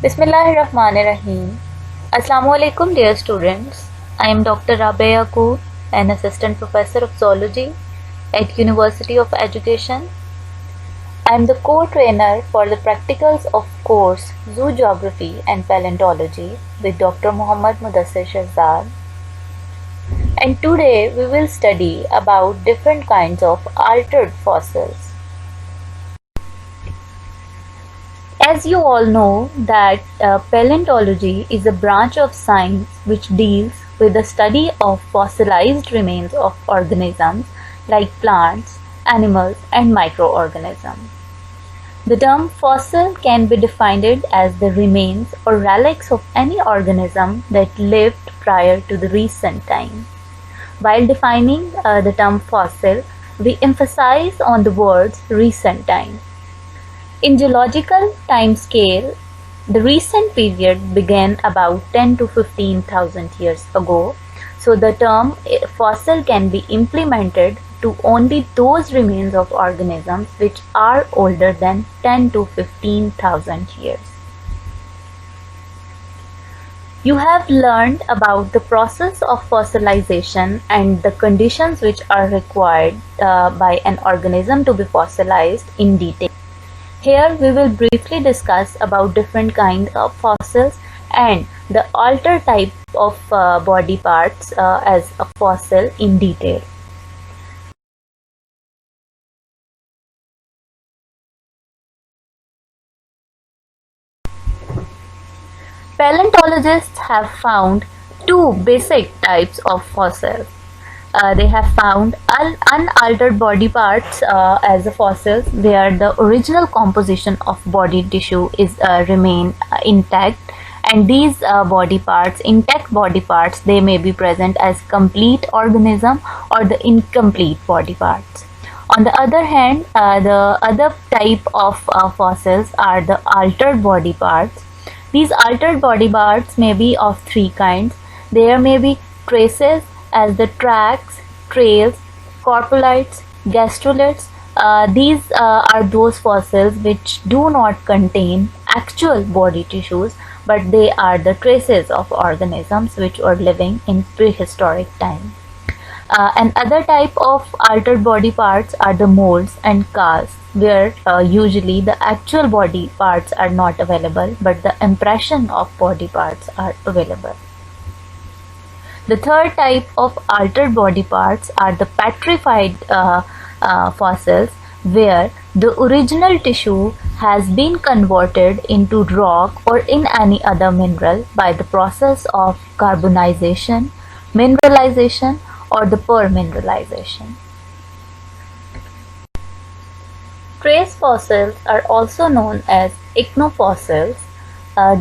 Bismillahirrahmanirrahim. Assalamualaikum dear students. I am Dr. Rabia Koor, an assistant professor of zoology at University of Education. I am the co-trainer for the practicals of course Zoo Geography and Paleontology with Dr. Muhammad Mudassir Shahzad. And today we will study about different kinds of altered fossils. As you all know that paleontology is a branch of science which deals with the study of fossilized remains of organisms like plants, animals and microorganisms. The term fossil can be defined as the remains or relics of any organism that lived prior to the recent time. While defining the term fossil, we emphasize on the words recent time. In geological time scale, the recent period began about 10 to 15,000 years ago, so the term fossil can be implemented to only those remains of organisms which are older than 10 to 15,000 years. You have learned about the process of fossilization and the conditions which are required by an organism to be fossilized in detail. Here we will briefly discuss about different kinds of fossils and the altered type of body parts as a fossil in detail. Paleontologists have found two basic types of fossils. They have found unaltered body parts as fossils where the original composition of body tissue is remain intact, and these intact body parts, they may be present as complete organism or the incomplete body parts. On the other hand, the other type of fossils are the altered body parts. These altered body parts may be of three kinds. There may be traces as the tracks, trails, coprolites, gastrolites. These are those fossils which do not contain actual body tissues, but they are the traces of organisms which were living in prehistoric time. Another type of altered body parts are the molds and casts, where usually the actual body parts are not available, but the impression of body parts are available. The third type of altered body parts are the petrified fossils, where the original tissue has been converted into rock or in any other mineral by the process of carbonization, mineralization, or the permineralization. Trace fossils are also known as ichnofossils.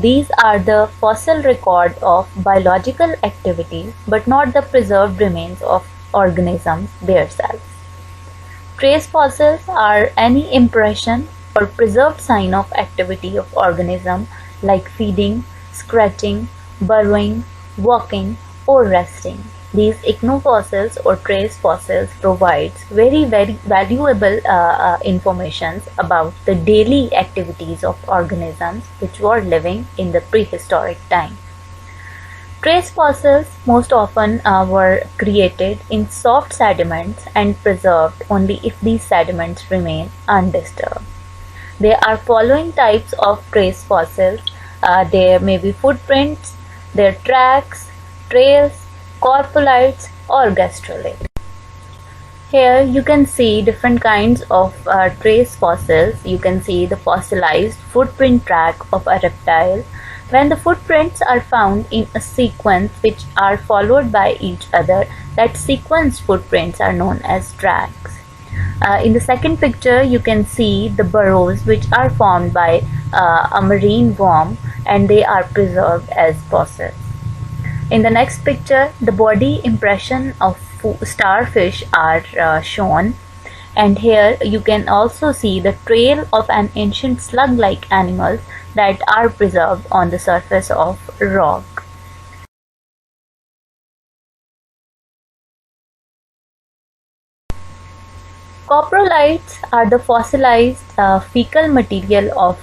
These are the fossil record of biological activity but not the preserved remains of organisms themselves. Trace fossils are any impression or preserved sign of activity of organism like feeding, scratching, burrowing, walking, or resting. These ichnofossils or trace fossils provides very valuable information about the daily activities of organisms which were living in the prehistoric time. Trace fossils most often were created in soft sediments and preserved only if these sediments remain undisturbed. There are following types of trace fossils. There may be footprints, their tracks, trails, coprolites, or gastrolites. Here you can see different kinds of trace fossils. You can see the fossilized footprint track of a reptile. When the footprints are found in a sequence which are followed by each other, that sequence footprints are known as tracks. In the second picture, you can see the burrows which are formed by a marine worm, and they are preserved as fossils. In the next picture, the body impression of starfish are shown, and here you can also see the trail of an ancient slug-like animal that are preserved on the surface of rock. Coprolites are the fossilized fecal material of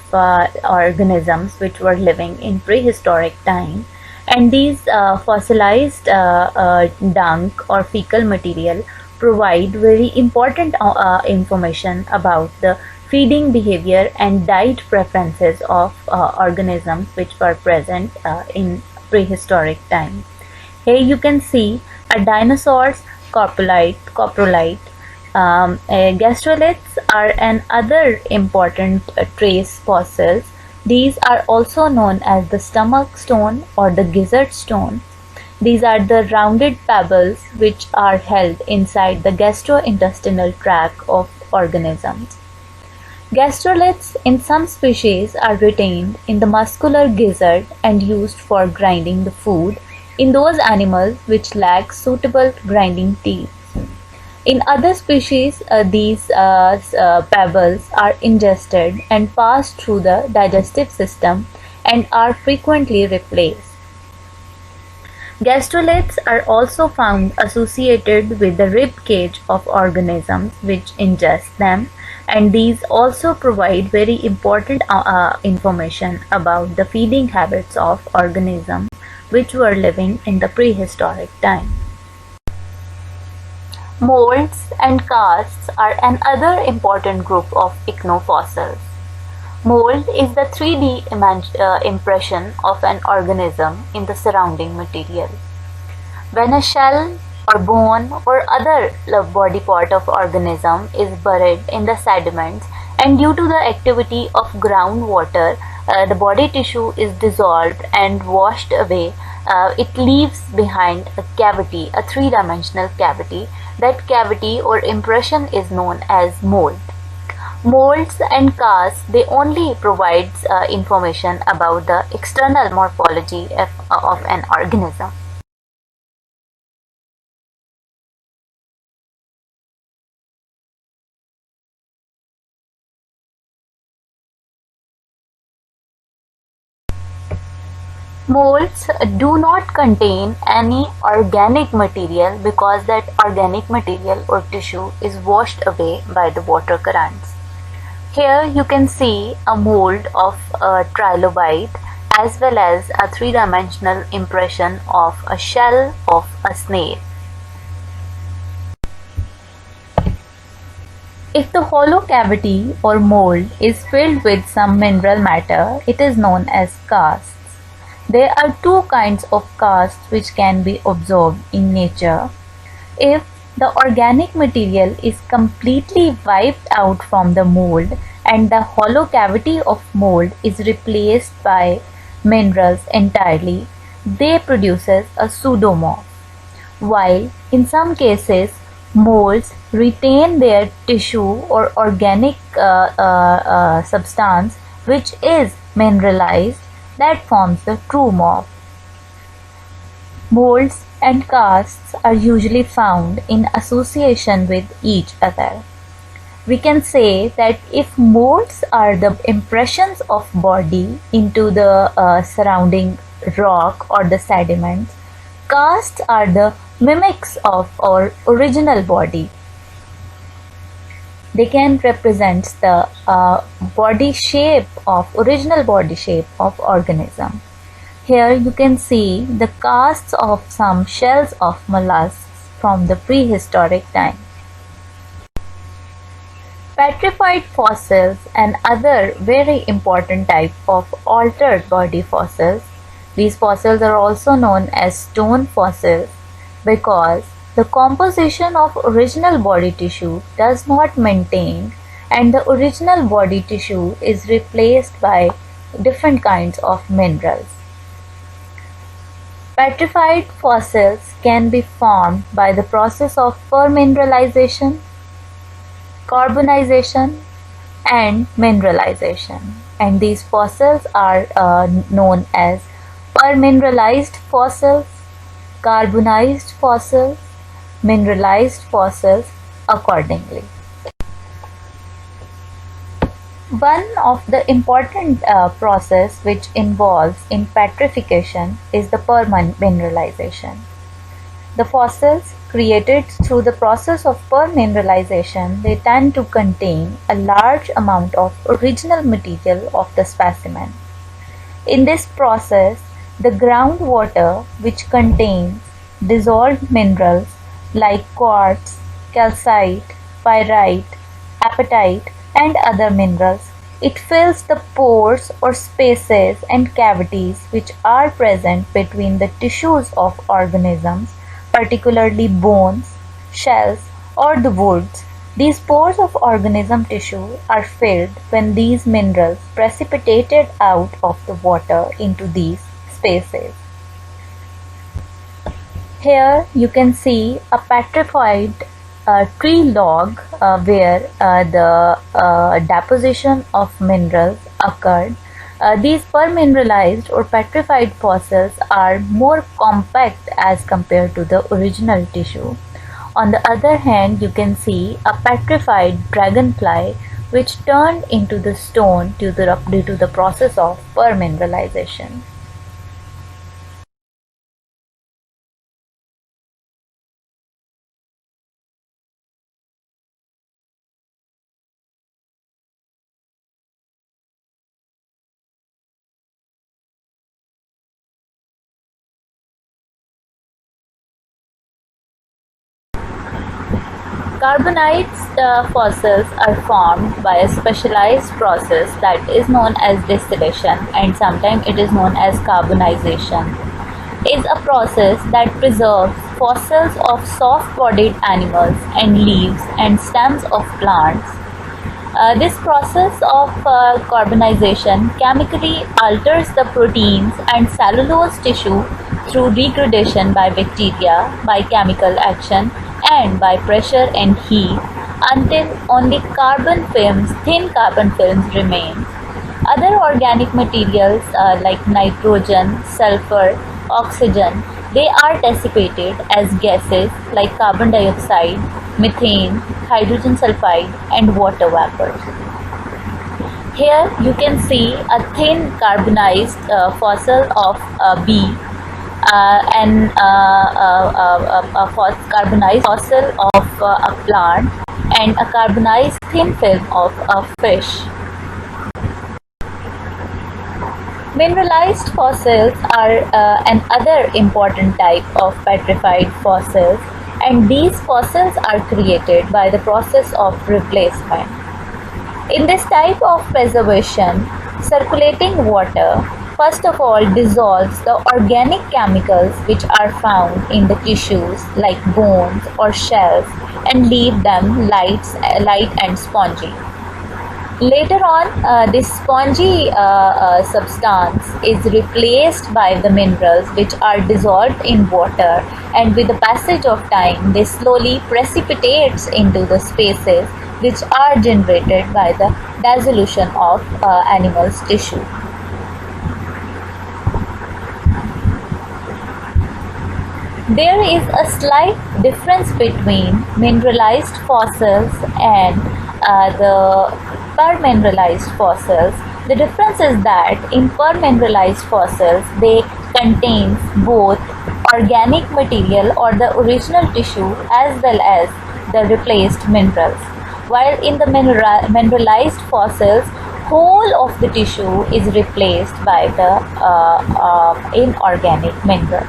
organisms which were living in prehistoric time, and these fossilized dung or fecal material provide very important information about the feeding behavior and diet preferences of organisms which were present in prehistoric time. Here you can see a dinosaur's coprolite. Gastroliths are another important trace fossils. These are also known as the stomach stone or the gizzard stone. These are the rounded pebbles which are held inside the gastrointestinal tract of organisms. Gastroliths in some species are retained in the muscular gizzard and used for grinding the food in those animals which lack suitable grinding teeth. In other species, these pebbles are ingested and pass through the digestive system and are frequently replaced. Gastroliths are also found associated with the rib cage of organisms which ingest them, and these also provide very important information about the feeding habits of organisms which were living in the prehistoric time. Molds and casts are another important group of ichnofossils. Mold is the 3D impression of an organism in the surrounding material. When a shell or bone or other body part of organism is buried in the sediments, and due to the activity of groundwater, the body tissue is dissolved and washed away. It leaves behind a cavity, a three-dimensional cavity. That cavity or impression is known as mold. Molds and casts, they only provide information about the external morphology of an organism. Molds do not contain any organic material because that organic material or tissue is washed away by the water currents. Here you can see a mold of a trilobite as well as a three-dimensional impression of a shell of a snail. If the hollow cavity or mold is filled with some mineral matter, it is known as casts. There are two kinds of casts which can be observed in nature. If the organic material is completely wiped out from the mold and the hollow cavity of mold is replaced by minerals entirely, they produces a pseudomorph. While in some cases molds retain their tissue or organic substance which is mineralized, that forms the true morph. Molds and casts are usually found in association with each other. We can say that if molds are the impressions of body into the surrounding rock or the sediments, casts are the mimics of our original body. They can represent the original body shape of organism. Here you can see the casts of some shells of mollusks from the prehistoric time. Petrified fossils and other very important type of altered body fossils. These fossils are also known as stone fossils because the composition of original body tissue does not maintain and the original body tissue is replaced by different kinds of minerals. Petrified fossils can be formed by the process of permineralization, carbonization and mineralization, and these fossils are known as permineralized fossils, carbonized fossils, mineralized fossils accordingly. One of the important process which involves in petrification is the permineralization. The fossils created through the process of permineralization, they tend to contain a large amount of original material of the specimen. In this process, the groundwater, which contains dissolved minerals like quartz, calcite, pyrite, apatite, and other minerals, it fills the pores or spaces and cavities which are present between the tissues of organisms, particularly bones, shells, or the woods. These pores of organism tissue are filled when these minerals precipitated out of the water into these spaces. Here you can see a petrified tree log where the deposition of minerals occurred. These permineralized or petrified fossils are more compact as compared to the original tissue. On the other hand, you can see a petrified dragonfly which turned into the stone due to the process of permineralization. Carbonized fossils are formed by a specialized process that is known as distillation, and sometimes it is known as carbonization. Is a process that preserves fossils of soft-bodied animals and leaves and stems of plants. This process of carbonization chemically alters the proteins and cellulose tissue through degradation by bacteria, by chemical action, and by pressure and heat until only thin carbon films remain. Other organic materials like nitrogen, sulfur, oxygen, they are dissipated as gases like carbon dioxide, methane, hydrogen sulfide, and water vapor. Here you can see a thin carbonized fossil of a bee and a carbonized fossil of a plant and a carbonized thin film of a fish. Mineralized fossils are another important type of petrified fossils, and these fossils are created by the process of replacement. In this type of preservation, circulating water first of all dissolves the organic chemicals which are found in the tissues like bones or shells and leave them light and spongy. Later on, this spongy substance is replaced by the minerals which are dissolved in water, and with the passage of time they slowly precipitates into the spaces which are generated by the dissolution of animals' tissue. There is a slight difference between mineralized fossils and the permineralized fossils. The difference is that in permineralized fossils, they contain both organic material or the original tissue as well as the replaced minerals. While in the mineralized fossils, whole of the tissue is replaced by the inorganic minerals.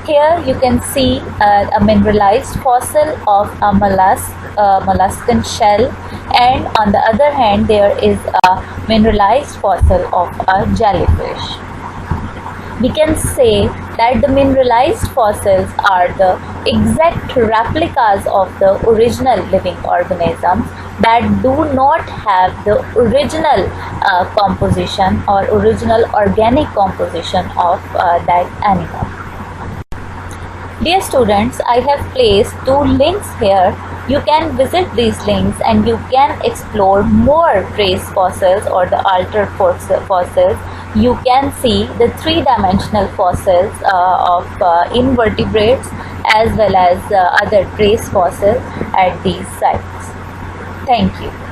Here you can see a mineralized fossil of a molluscan shell, and on the other hand there is a mineralized fossil of a jellyfish. We can say that the mineralized fossils are the exact replicas of the original living organisms that do not have the original composition or original organic composition of that animal. Dear students, I have placed 2 links here. You can visit these links and you can explore more trace fossils or the altered fossils. You can see the 3-dimensional fossils of invertebrates as well as other trace fossils at these sites. Thank you.